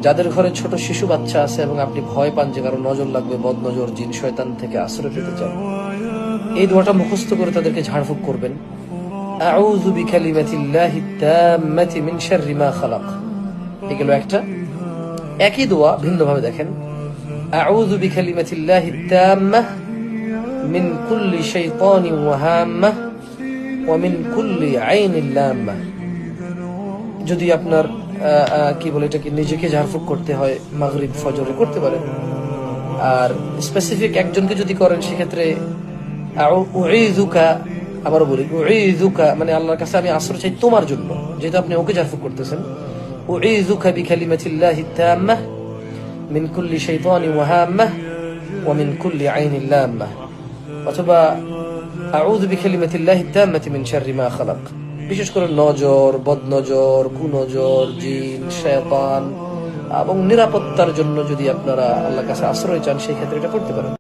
যাদের ঘরে ছোট শিশু বাচ্চা আছে এবং আপনি ভয় পান যে কারো নজর লাগবে, বদ নজর, জিন শয়তান থেকে আশ্রয় পেতে চান, এই দোয়াটা মুখস্থ করে তাদেরকে ঝাড়ফুঁক করবেন। আউযু বিকালিমাতিল্লাহি তাম্মাতি মিন শাররি মা খালাক। এগুলো একটা। একই দোয়া ভিন্নভাবে দেখেন। আউযু বিকালিমাতিল্লাহি তাম্মাহ মিন কুল্লি শাইতানিন ওয়া হাম্মাহ ওয়া মিন কুল্লি আইনিন লাম্মাহ। যদি আপনার কি বলে এটাকে নিজেকে ঝাড়ফুঁক করতে হয়, মাগরিব ফজরে করতে পারেন। আর স্পেসিফিক একজনকে যদি করেন সেক্ষেত্রে উঈযুকা, আবারও বলি উঈযুকা, মানে আল্লাহর কাছে আমি আশ্রয় চাই তোমার জন্য, যেহেতু আপনি ওকে ঝাড়ফুঁক করতেছেন। উঈযুকা বিকালিমাতিল্লাহি তাম্মাহ মিন কুল্লি শাইতানিন ওয়া হাম্মাহ ওয়া মিন কুল্লি আইনিন লাম্মাহ, অথবা আউযু বিকালিমাতিল্লাহি তাম্মাতি মিন শাররি মা খালাক। বিশেষ করে নজর, বদনজর, কুনজর, জিন, শয়তান এবং নিরাপত্তার জন্য যদি আপনারা আল্লাহর কাছে আশ্রয় চান, সেই ক্ষেত্রে এটা করতে পারেন।